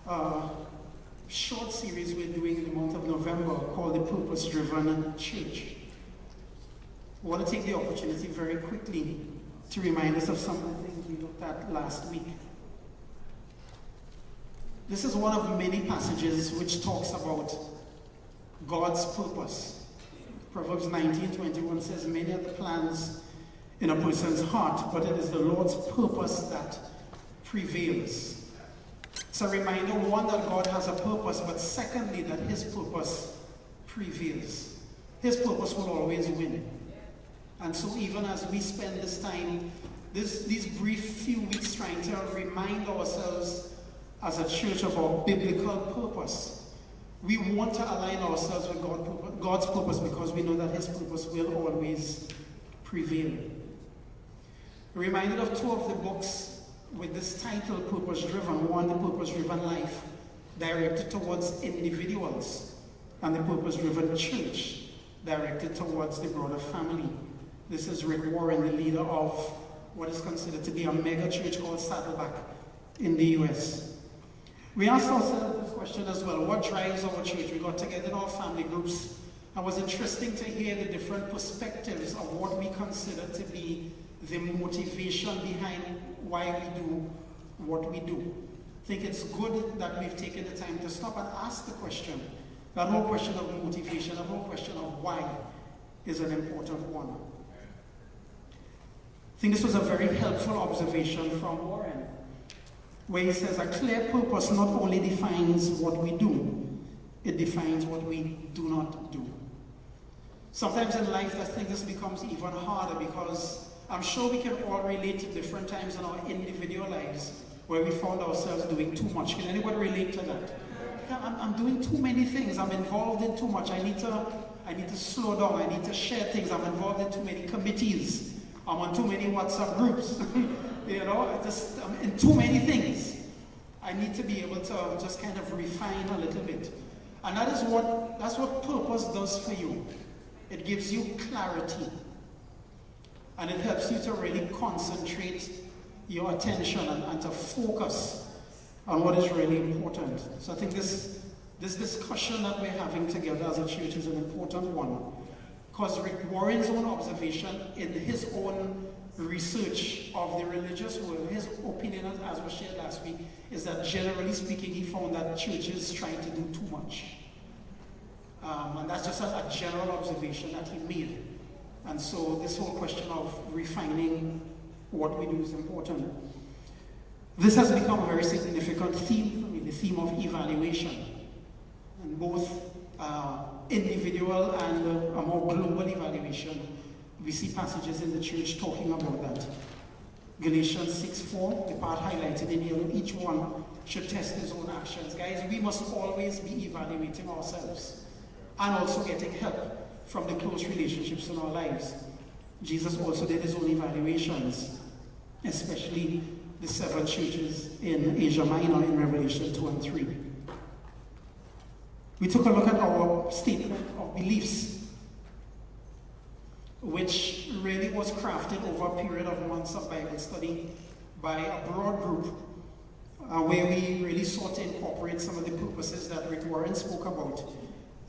a short series we're doing in the month of November called The Purpose-Driven Church. I want to take the opportunity very quickly to remind us of some of the things we looked at last week. This is one of many passages which talks about God's purpose. Proverbs 19:21 says, "Many are the plans in a person's heart, but it is the Lord's purpose that prevails." It's a reminder, one, that God has a purpose, but secondly, that his purpose prevails. His purpose will always win. And so even as we spend this time, these brief few weeks trying to remind ourselves as a church of our biblical purpose, we want to align ourselves with God's purpose because we know that his purpose will always prevail. Reminded of two of the books with this title, Purpose-Driven. One, The Purpose-Driven Life, directed towards individuals, and The Purpose-Driven Church, directed towards the broader family. This is Rick Warren, the leader of what is considered to be a mega church called Saddleback in the US. We asked ourselves this question as well: what drives our church? We got together in our family groups, and it was interesting to hear the different perspectives of what we consider to be the motivation behind why we do what we do. I think it's good that we've taken the time to stop and ask the question. That whole question of motivation, that whole question of why is an important one. I think this was a very helpful observation from Warren, where he says a clear purpose not only defines what we do, it defines what we do not do. Sometimes in life I think this becomes even harder because I'm sure we can all relate to different times in our individual lives where we found ourselves doing too much. Can anybody relate to that? I'm doing too many things. I'm involved in too much. I need to slow down. I need to share things. I'm involved in too many committees. I'm on too many WhatsApp groups. I'm in too many things. I need to be able to just kind of refine a little bit. And that's what purpose does for you. It gives you clarity. And it helps you to really concentrate your attention and to focus on what is really important. So I think this discussion that we're having together as a church is an important one. Because Rick Warren's own observation in his own research of the religious world, his opinion, as was shared last week, is that generally speaking, he found that churches try to do too much. And that's just a general observation that he made. And so this whole question of refining what we do is important. This has become a very significant theme for me, the theme of evaluation. And both individual and a more global evaluation, we see passages in the church talking about that. Galatians 6:4, the part highlighted in yellow, each one should test his own actions. Guys, we must always be evaluating ourselves and also getting help from the close relationships in our lives. Jesus also did his own evaluations, especially the 7 churches in Asia Minor in Revelation 2 and 3. We took a look at our statement of beliefs, which really was crafted over a period of months of Bible study by a broad group, where we really sought to incorporate some of the purposes that Rick Warren spoke about,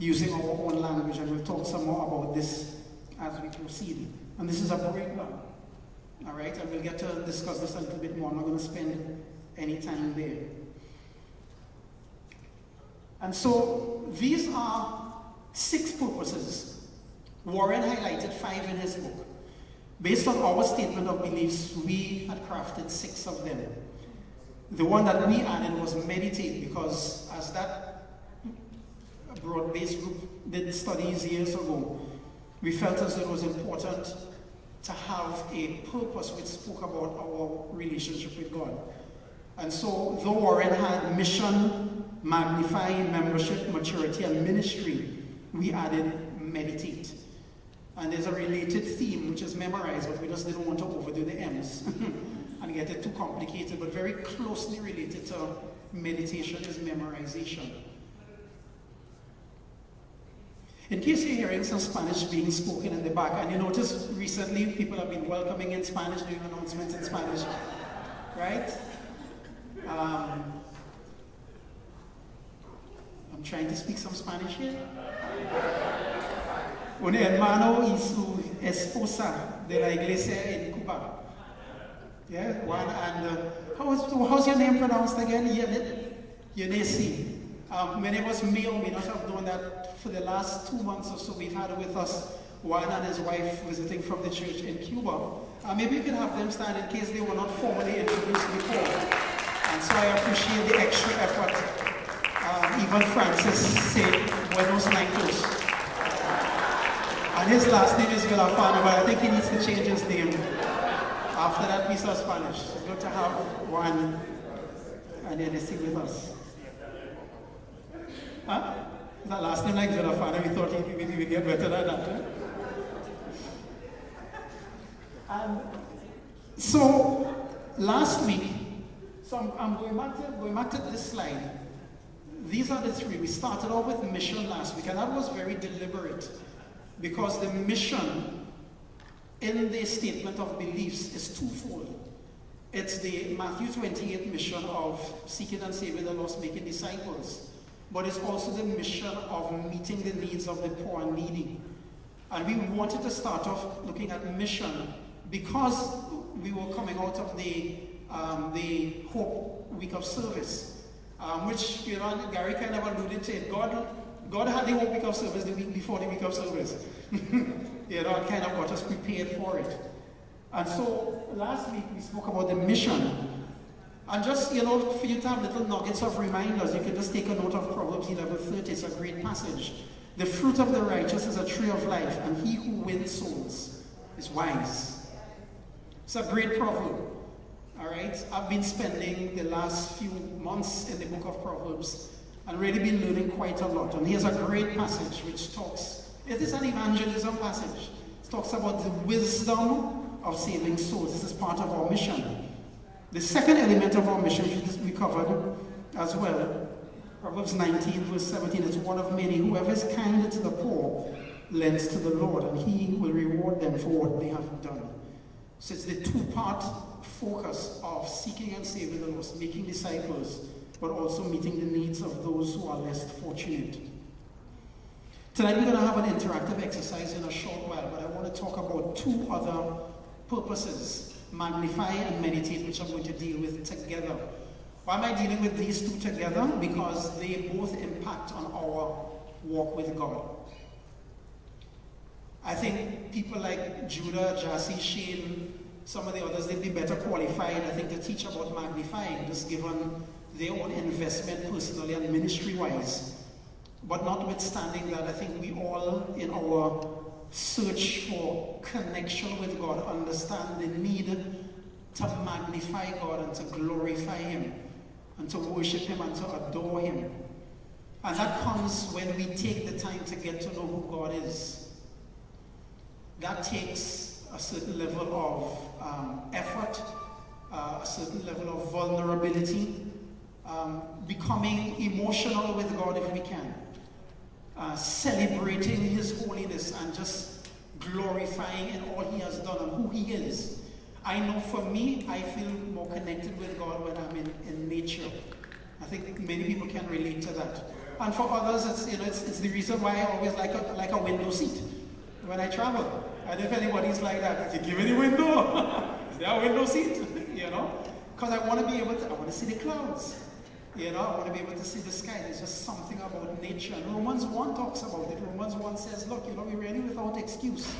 using our own language, and we'll talk some more about this as we proceed. And this is a breakdown, all right? And we'll get to discuss this a little bit more. I'm not going to spend any time there. And so these are 6 purposes. Warren highlighted 5 in his book. Based on our statement of beliefs, we had crafted 6 of them. The one that we added was meditate, because as that broad-based group did studies years ago, we felt as though it was important to have a purpose which spoke about our relationship with God. And so, though Warren had mission, magnify, membership, maturity, and ministry, we added meditate. And there's a related theme which is memorize, but we just didn't want to overdo the M's and get it too complicated, but very closely related to meditation is memorization. In case you're hearing some Spanish being spoken in the back, and you notice recently people have been welcoming in Spanish, doing announcements in Spanish, right? I'm trying to speak some Spanish here. Un hermano y su esposa de la iglesia en Cuba. Yeah, one, and how's your name pronounced again? Yenesi. Many of us may or may not have known that for the last 2 months or so we've had with us Juan and his wife visiting from the church in Cuba. Maybe you can have them stand in case they were not formally introduced before. And so I appreciate the extra effort. Even Francis said Buenos Nightos. And his last name is Villafana, but I think he needs to change his name after that piece of Spanish. It's good to have Juan and Yenesi with us. Huh? That last name like Villafana, we thought we would get better than that. Right? And so last week, I'm going back to this slide. These are the three. We started off with mission last week, and that was very deliberate because the mission in the statement of beliefs is twofold. It's the Matthew 28 mission of seeking and saving the lost, making disciples, but it's also the mission of meeting the needs of the poor and needy. And we wanted to start off looking at mission because we were coming out of the Hope Week of Service, which Gary kind of alluded to it. God had the Hope Week of Service the week before the Week of Service. Kind of got us prepared for it. And so last week we spoke about the mission. And just, for you to have little nuggets of reminders, you can just take a note of Proverbs 11:30. It's a great passage. The fruit of the righteous is a tree of life, and he who wins souls is wise. It's a great proverb. All right? I've been spending the last few months in the book of Proverbs and really been learning quite a lot. And here's a great passage which talks, it is an evangelism passage. It talks about the wisdom of saving souls. This is part of our mission. The second element of our mission, which we covered as well, Proverbs 19, verse 17, is one of many. Whoever is kind to the poor lends to the Lord, and he will reward them for what they have done. So it's the two-part focus of seeking and saving the lost, making disciples, but also meeting the needs of those who are less fortunate. Tonight we're going to have an interactive exercise in a short while, but I want to talk about two other purposes, magnify and meditate, which I'm going to deal with together. Why am I dealing with these two together? Because they both impact on our walk with God. I think people like Judah, Jassy, Shane, some of the others, they'd be better qualified, I think, to teach about magnifying, just given their own investment personally and ministry-wise. But notwithstanding that, I think we all, in our search for connection with God, understand the need to magnify God and to glorify Him and to worship Him and to adore Him. And that comes when we take the time to get to know who God is. That takes a certain level of effort, a certain level of vulnerability, becoming emotional with God if we can, celebrating His holiness and just glorifying in all He has done and who He is. I know for me, I feel more connected with God when I'm in nature. I think many people can relate to that. And for others, it's the reason why I always like a window seat when I travel. And if anybody's like that, give me the window. Is there a window seat? Because I want to be able to, I want to see the clouds. I want to be able to see the sky. There's just something about nature. And Romans 1 talks about it. Romans 1 says, look, we're really without excuse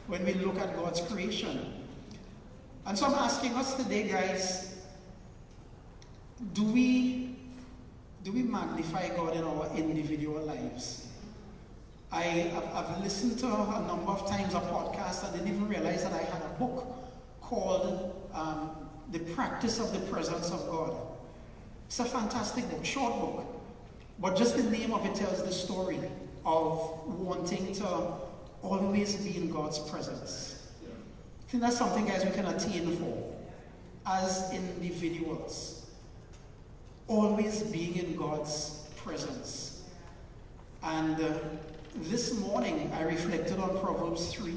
when we look at God's creation. And so I'm asking us today, guys, do we magnify God in our individual lives? I've listened to a number of times a podcast. I didn't even realize that I had a book called The Practice of the Presence of God. It's a fantastic book, short book. But just the name of it tells the story of wanting to always be in God's presence. I think that's something, guys, we can attain for as individuals. Always being in God's presence. And this morning, I reflected on Proverbs 3,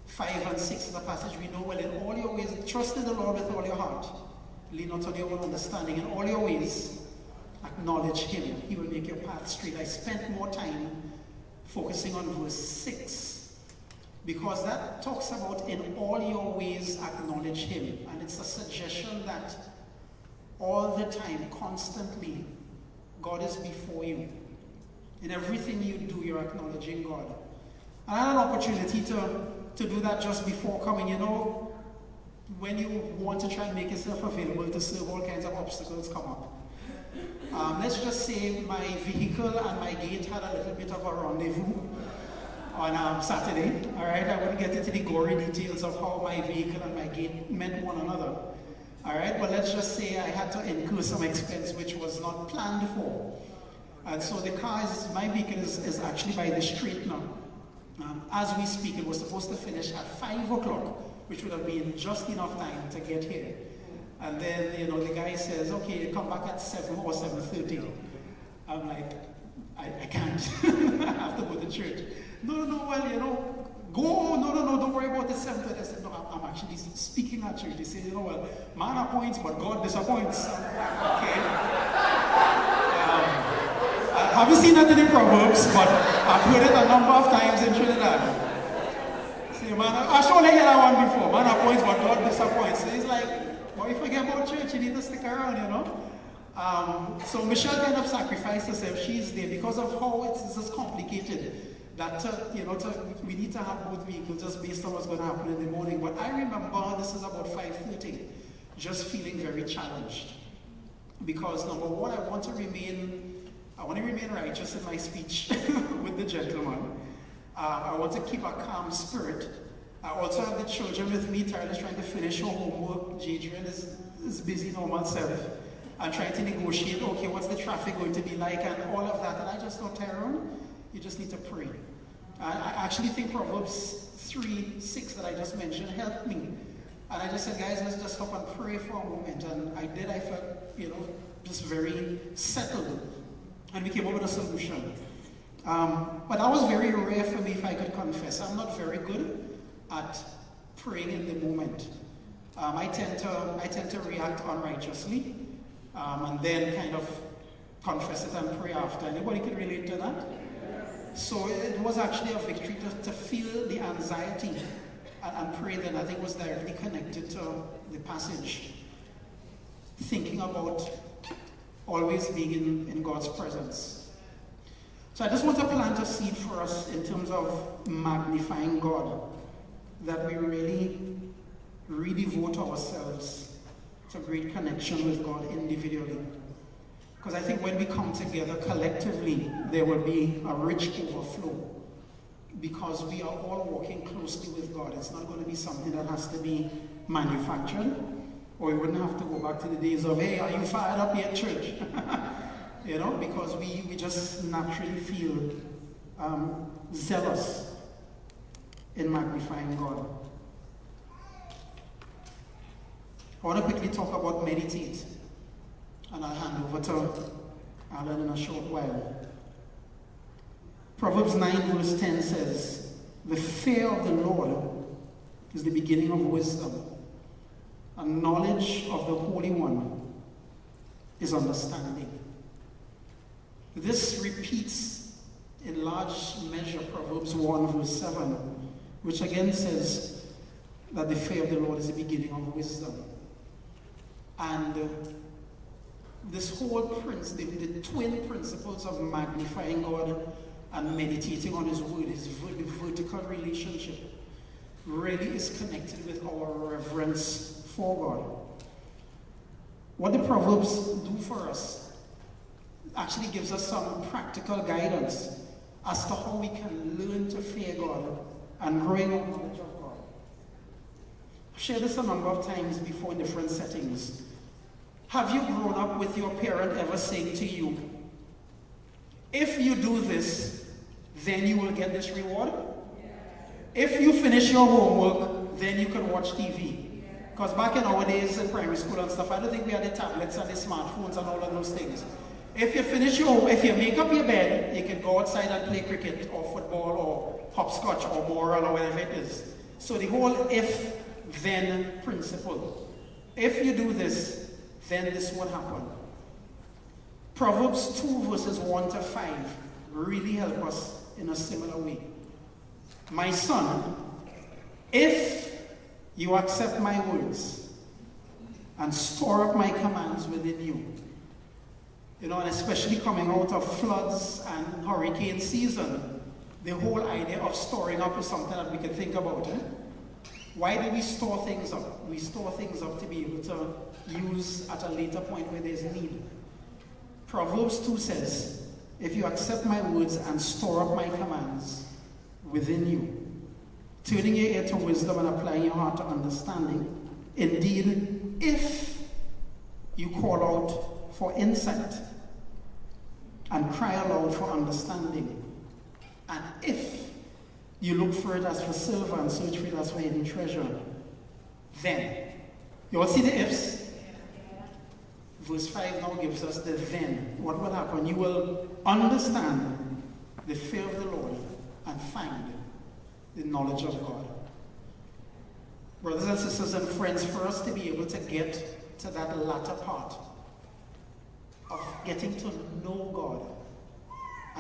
5 and 6 is a passage we know well. In all your ways, trust in the Lord with all your heart. Lean not on your own understanding. In all your ways, acknowledge him, he will make your path straight. I spent more time focusing on verse 6, because that talks about in all your ways acknowledge him. And it's a suggestion that all the time, constantly, God is before you. In everything you do, you're acknowledging God. And I had an opportunity to do that just before coming. You know, when you want to try and make yourself available to serve, all kinds of obstacles come up. Let's just say my vehicle and my gate had a little bit of a rendezvous on Saturday. All right, I wouldn't get into the gory details of how my vehicle and my gate met one another. All right, but let's just say I had to incur some expense which was not planned for. And so the car my vehicle is actually by the street now. As we speak, it was supposed to finish at 5 o'clock, which would have been just enough time to get here. And then, you know, the guy says, okay, come back at 7 or 7:30. I'm like, I can't. I have to go to church. No, well, you know, go. No, don't worry about the 7:30. I said, no, I'm actually speaking at church. He said, you know, well, man appoints, but God disappoints. Okay. Have you seen that in the Proverbs? But I've heard it a number of times in Trinidad. See, man, I surely heard that one before. Man appoints, but God disappoints. So he's like, well, if you forget about church, you need to stick around, you know. So Michelle kind of sacrificed herself. She's there because of how it's just complicated. That, we need to have both vehicles just based on what's going to happen in the morning. But I remember, this is about 5:30, just feeling very challenged. Because number one, I want to remain righteous in my speech with the gentleman. I want to keep a calm spirit. I also have the children with me. Tyrone is trying to finish her homework. Jadrian is busy normal self. I'm trying to negotiate, okay, what's the traffic going to be like and all of that. And I just thought, Tyrone, you just need to pray. I actually think Proverbs 3:6 that I just mentioned helped me. And I just said, guys, let's just stop and pray for a moment. And I did. I felt, just very settled. And we came up with a solution. But that was very rare for me, if I could confess. I'm not very good at praying in the moment. I tend to react unrighteously, and then kind of confess it and pray after. Anybody can relate to that? So it was actually a victory to feel the anxiety and pray. Then I think was directly connected to the passage, thinking about always being in God's presence. So I just want to plant a seed for us in terms of magnifying God, that we really redevote ourselves to great connection with God individually. Because I think when we come together collectively, there will be a rich overflow, because we are all walking closely with God. It's not going to be something that has to be manufactured, or we wouldn't have to go back to the days of, hey, are you fired up yet, church? Because we just naturally feel zealous in magnifying God. I want to quickly talk about meditate, and I'll hand over to Allan in a short while. Proverbs 9 verse 10 says, the fear of the Lord is the beginning of wisdom, and knowledge of the Holy One is understanding. This repeats in large measure Proverbs 1 verse 7, which again says that the fear of the Lord is the beginning of wisdom. And this whole the twin principles of magnifying God and meditating on His Word, the vertical relationship, really is connected with our reverence for God. What the Proverbs do for us actually gives us some practical guidance as to how we can learn to fear God and grow in our knowledge of God. I've shared this a number of times before in different settings. Have you grown up with your parent ever saying to you, if you do this, then you will get this reward? If you finish your homework, then you can watch TV. Because back in our days in primary school and stuff, I don't think we had the tablets and the smartphones and all of those things. If you finish if you make up your bed, you can go outside and play cricket or football or hopscotch or moral or whatever it is. So the whole if-then principle. If you do this, then this will happen. Proverbs 2 verses 1 to 5 really help us in a similar way. My son, if you accept my words and store up my commands within you, and especially coming out of floods and hurricane season, the whole idea of storing up is something that we can think about. Why do we store things up? We store things up to be able to use at a later point where there's need. Proverbs 2 says, if you accept my words and store up my commands within you, turning your ear to wisdom and applying your heart to understanding, indeed, if you call out for insight and cry aloud for understanding, and if you look for it as for silver and search for it as for hidden treasure, then, you all see the ifs? Verse 5 now gives us the then. What will happen? You will understand the fear of the Lord and find the knowledge of God. Brothers and sisters and friends, for us to be able to get to that latter part of getting to know God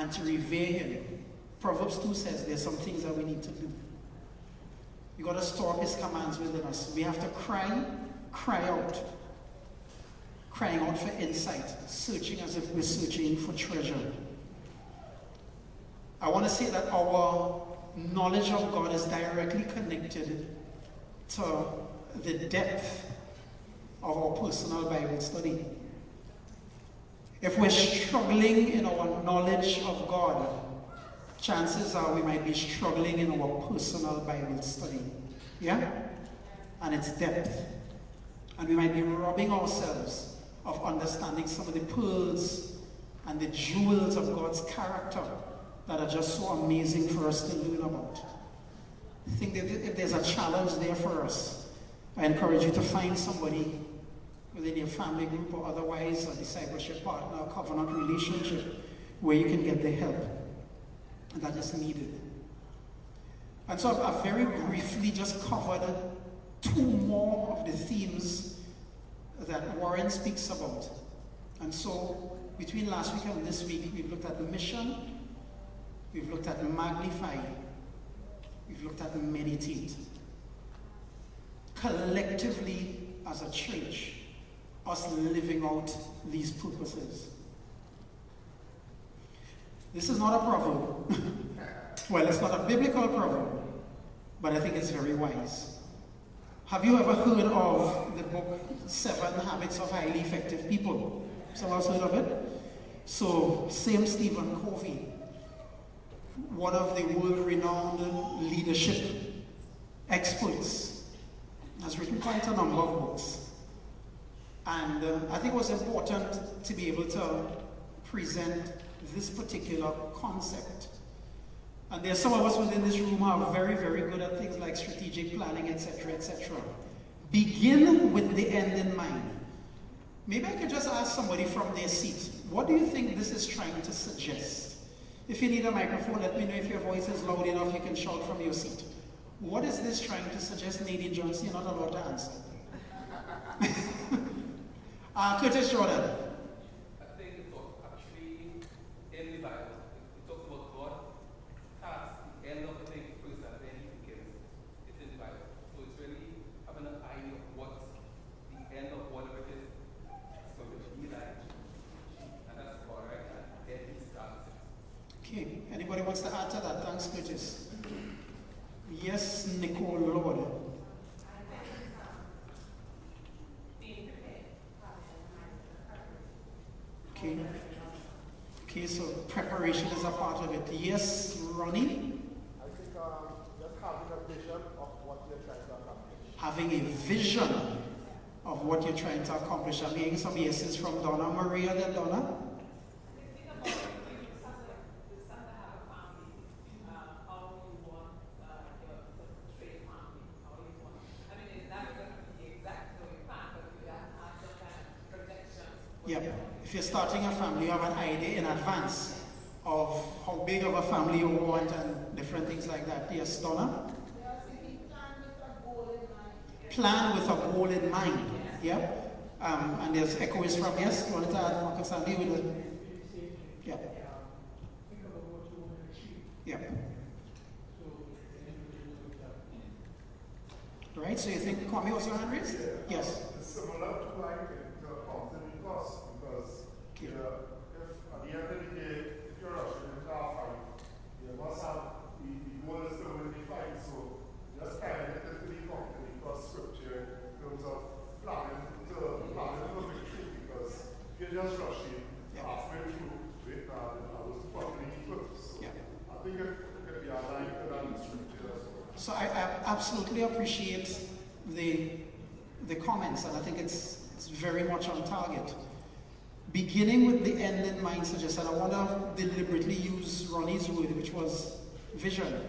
and to revere Him, Proverbs 2 says there's some things that we need to do. We got to store up His commands within us. We have to cry out. Crying out for insight, searching as if we're searching for treasure. I want to say that our knowledge of God is directly connected to the depth of our personal Bible study. If we're struggling in our knowledge of God, chances are we might be struggling in our personal Bible study. Yeah? And its depth. And we might be robbing ourselves of understanding some of the pearls and the jewels of God's character that are just so amazing for us to learn about. I think that if there's a challenge there for us, I encourage you to find somebody within your family group or otherwise, a discipleship partner, a covenant relationship, where you can get the help that is needed. And so I've very briefly just covered 2 more of the themes that Warren speaks about. And so between last week and this week, we've looked at the mission, we've looked at magnify, we've looked at meditate. Collectively as a church, us living out these purposes. This is not a proverb. Well, it's not a biblical proverb, but I think it's very wise. Have you ever heard of the book 7 Habits of Highly Effective People? Someone else heard of it? So, same Stephen Covey, one of the world-renowned leadership experts, has written quite a number of books. And I think it was important to be able to present this particular concept. And there are some of us within this room who are very, very good at things like strategic planning, etc., etc. Begin with the end in mind. Maybe I could just ask somebody from their seat, what do you think this is trying to suggest? If you need a microphone, let me know. If your voice is loud enough, you can shout from your seat. What is this trying to suggest, Nadine Johnson? You're not allowed to answer. Curtis Jordan. I think it's actually in the Bible. It talks about God past the end of the thing first and then He begins. It's in the Bible. So it's really having an idea of what the end of whatever it is going to be like. And that's God, right? And then He starts it. Okay. Anybody wants to add to that? Thanks, Curtis. Yes, Nicole Lord. Okay. Okay, so preparation is a part of it. Yes, Ronnie? I think just having a vision of what you're trying to accomplish. Having a vision of what you're trying to accomplish. I'm hearing some yeses from Donna. Maria, then Donna? Yep. If you're starting a family, you have an idea in advance of how big of a family you want and different things like that. Yes, Donna? Plan with a goal in mind. Yep. And there's echoes from yes. You wanted to add Marcus Andy with it? Yeah. Think about what you want to achieve. Yeah. So, Right, so you think Kwame was your hand raised? Yes. It's similar to like the accounting cost because Okay. if at the end of the day, if you're rushing into a fight, you must have the goal is to win the fight. So just kind of get into the accounting cost scripture in terms of planning for victory because if you're just rushing halfway through it, I was probably equipped. So I think it could be aligned to that scripture as well. So I absolutely appreciate the comments, and I think it's very much on target. Beginning with the end in mind suggests, and I want to deliberately use Ronnie's word, which was vision.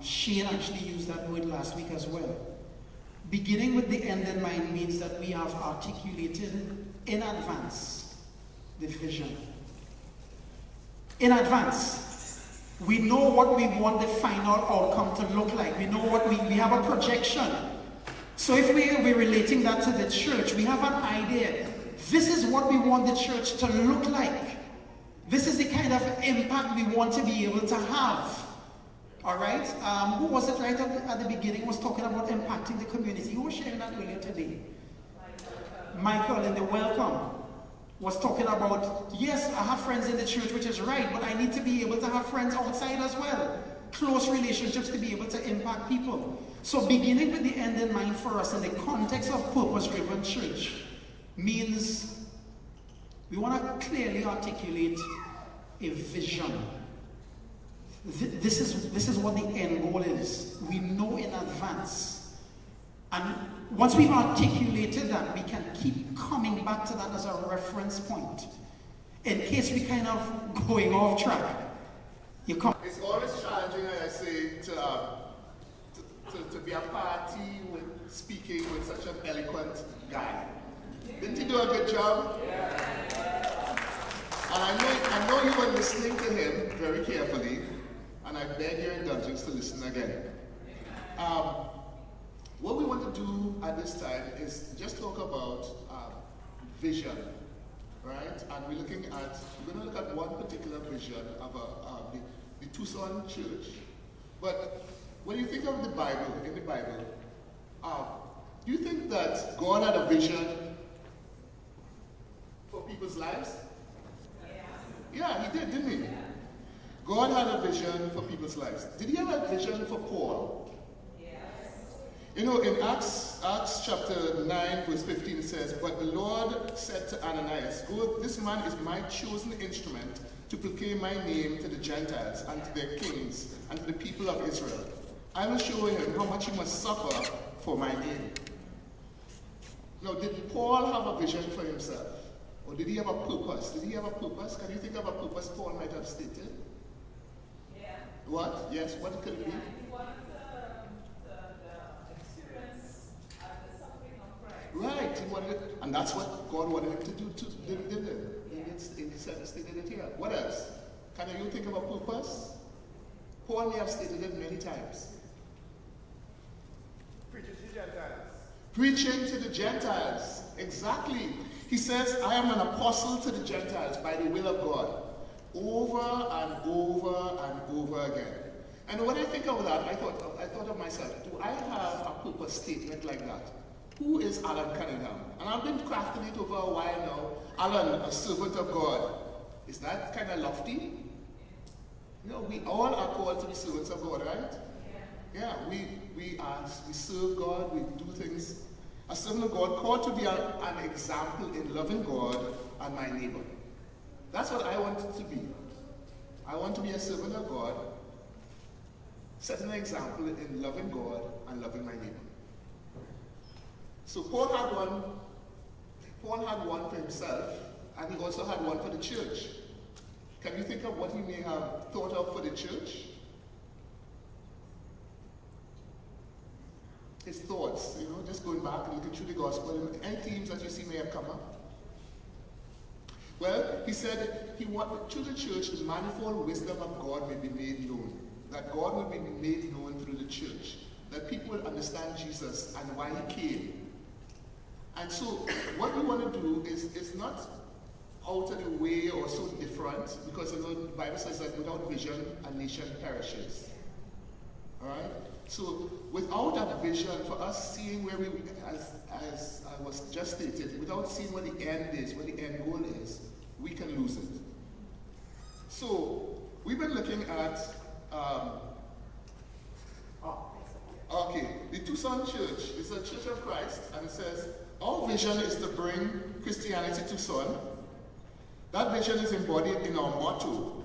Shane actually used that word last week as well. Beginning with the end in mind means that we have articulated in advance the vision. In advance. We know what we want the final outcome to look like. We know what we have a projection. So if we're relating that to the church, we have an idea. This is what we want the church to look like. This is the kind of impact we want to be able to have. All right? Who was it right at the beginning was talking about impacting the community? Who was sharing that earlier today? Michael in the welcome was talking about, yes, I have friends in the church, which is right, but I need to be able to have friends outside as well. Close relationships to be able to impact people. So beginning with the end in mind for us in the context of purpose-driven church means we want to clearly articulate a vision. This is what the end goal is. We know in advance. And once we've articulated that, we can keep coming back to that as a reference point. In case we kind of going off track. It's always challenging, I say, to be a party with speaking with such an eloquent guy. Didn't he do a good job? Yeah. And I know you were listening to him very carefully, and I beg your indulgence to listen again. What we want to do at this time is just talk about vision, right? And we're going to look at one particular vision of the Tucson church. But when you think of in the Bible, do you think that God had a vision for people's lives? Yeah, he did, didn't he? Yeah. God had a vision for people's lives. Did he have a vision for Paul? Yes. You know, in Acts chapter 9, verse 15 says, "But the Lord said to Ananias, Go, this man is my chosen instrument to proclaim my name to the Gentiles and to their kings and to the people of Israel. I will show him how much he must suffer for my name." Now, did Paul have a vision for himself? Or did he have a purpose? Did he have a purpose? Can you think of a purpose Paul might have stated? Yeah. What? Yes, what could it be? He wanted the experience the suffering of Christ. Right, he wanted it, and that's what God wanted him to do too, didn't he? He stated it here. What else? Can you think of a purpose? Paul may have stated it many times. Preaching to Gentiles. Preaching to the Gentiles. Exactly. He says, I am an apostle to the Gentiles by the will of God. Over and over and over again. And when I think of that, I thought of myself, do I have a purpose statement like that? Who is Allan Cunningham? And I've been crafting it over a while now. Allan, a servant of God. Is that kind of lofty? You know, we all are called to be servants of God, right? Yeah, we serve God, we do things. A servant of God, called to be an example in loving God and my neighbor. That's what I want to be. I want to be a servant of God, setting an example in loving God and loving my neighbor. So Paul had one for himself, and he also had one for the church. Can you think of what he may have thought of for the church? His thoughts, you know, just going back and looking through the gospel, any themes that you see may have come up. Well, he said he wanted through the church the manifold wisdom of God may be made known. That God will be made known through the church. That people will understand Jesus and why he came. And so what we want to do is not out of the way or so different front because the Bible says that without vision, a nation perishes. Alright? So without a vision, for us seeing where we, as I was just stated, without seeing what the end is, what the end goal is, we can lose it. So we've been looking at the Tucson Church is a Church of Christ, and it says our vision is to bring Christianity to Tucson. That vision is embodied in our motto: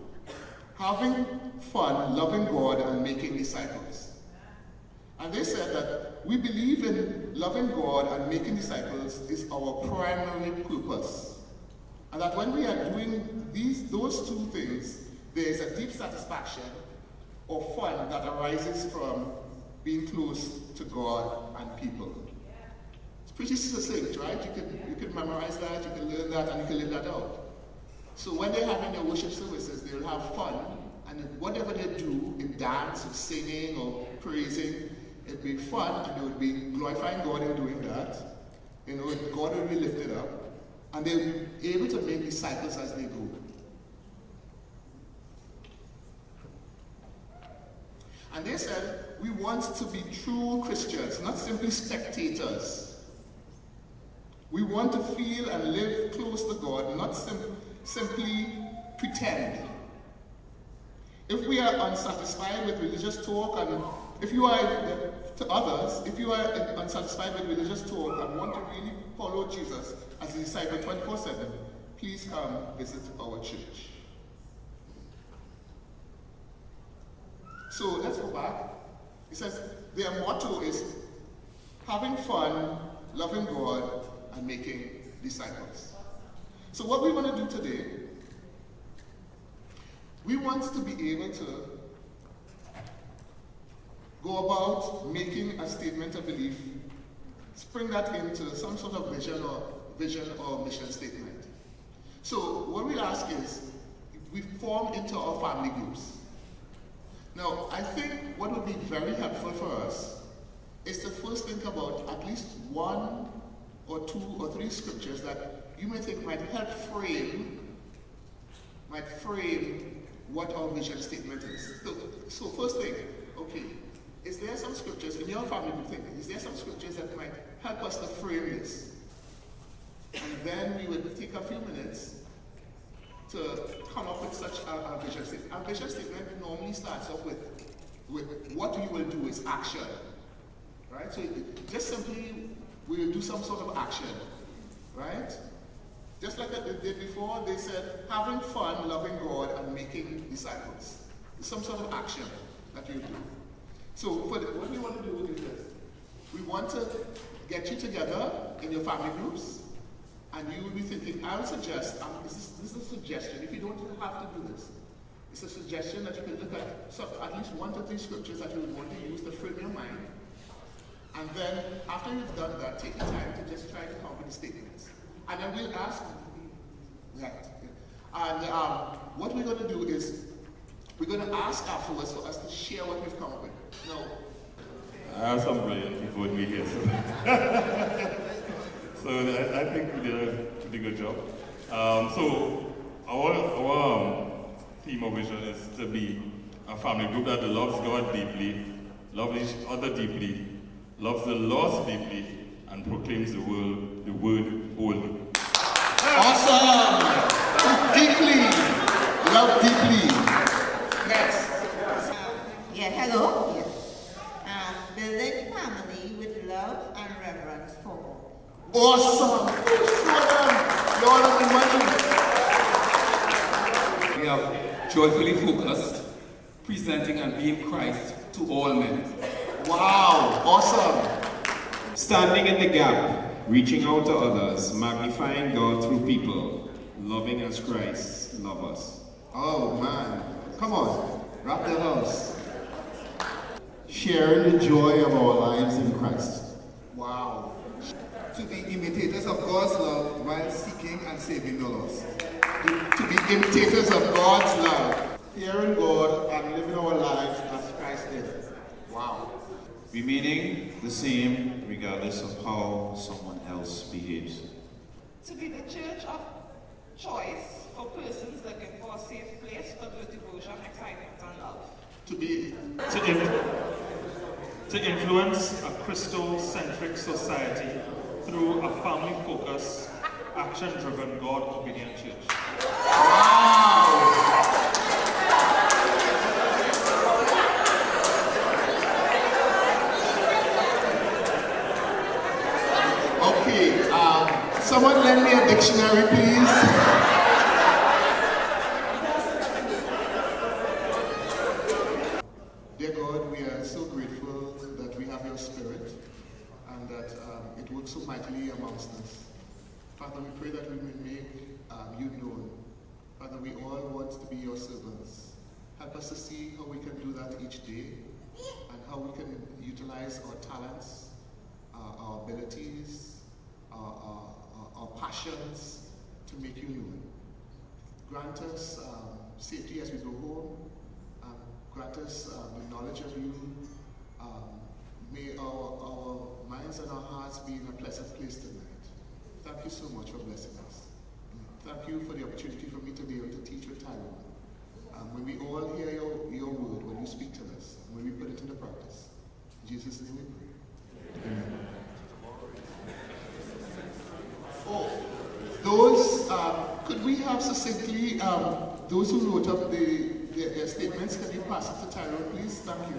having fun, loving God, and making disciples. And they said that we believe in loving God and making disciples is our primary purpose. And that when we are doing those two things, there is a deep satisfaction or fun that arises from being close to God and people. It's pretty succinct, right? You can memorize that, you can learn that, and you can live that out. So when they're having their worship services, they'll have fun, and whatever they do in dance or singing or praising, it'd be fun, and they would be glorifying God in doing that. You know, God will be lifted up, and they'll be able to make disciples as they go. And they said, we want to be true Christians, not simply spectators. We want to feel and live close to God, not simply pretend. If we are unsatisfied with religious talk, and if you are, to others, if you are unsatisfied with religious talk and want to really follow Jesus as a disciple 24/7, please come visit our church. So let's go back. It says their motto is having fun, loving God, and making disciples. So what we want to do today, we want to be able to go about making a statement of belief, spring that into some sort of vision or mission statement. So what we ask is, we form into our family groups. Now, I think what would be very helpful for us is to first think about at least one or two or three scriptures that you may think might help frame what our vision statement is. So first thing, okay, is there some scriptures in your family group thinking? Is there some scriptures that might help us to frame this? And then we would take a few minutes to come up with such a vision statement. A vision statement normally starts off with what you will do is action, right? So just simply, we will do some sort of action, right? Just like they did before, they said, having fun, loving God, and making disciples. It's some sort of action that you do. So what we want to do is this. We want to get you together in your family groups, and you will be thinking, I would suggest, this is a suggestion, if you don't have to do this, it's a suggestion that you can look at least one to three scriptures that you would want to use to frame your mind. And then, after you've done that, take the time to just try to come up with the statements. And then we'll ask, and what we're going to do is, we're going to ask afterwards for us to share what we've come up with. Now, I have some brilliant people with me here. So I think we did a pretty good job. So our theme of vision is to be a family group that loves God deeply, loves each other deeply, loves the lost deeply, and proclaims the word boldly. awesome! Deeply! Love deeply. Next. Hello. Building family with love and reverence for God. Awesome! Lord of the money. We have joyfully focused, presenting and being Christ to all men. Wow! Awesome! Standing in the gap, reaching out to others, magnifying God through people, loving as Christ loves us. Oh man, come on, wrap the house. Sharing the joy of our lives in Christ. Wow. To be imitators of God's love while seeking and saving the lost. To be imitators of God's love. Fearing God and living our lives as Christ did. Wow. Remaining the same regardless of how someone else behaves. To be the church of choice for persons looking for a to influence a Christocentric society through a family-focused, action-driven, God-obedient church. Okay, someone lend me a dictionary, please. Dear God, we are so grateful that we have your Spirit and that it works so mightily amongst us. Father, we pray that we may make you known. Father, we all want to be your servants. Help us to see how we can do that each day and how we can utilize our talents, our abilities, our passions to make you known. Grant us safety as we go home. Grant us the knowledge of you. May our minds and our hearts be in a pleasant place tonight. Thank you so much for blessing us. Thank you for the opportunity for me to be able to teach with Tyrone. When we all hear your word, when you speak to us, when we put it into practice. In Jesus' name we pray. Amen. Oh, those, could we have succinctly, those who wrote up their statements, can you pass it to Tyrone, please? Thank you.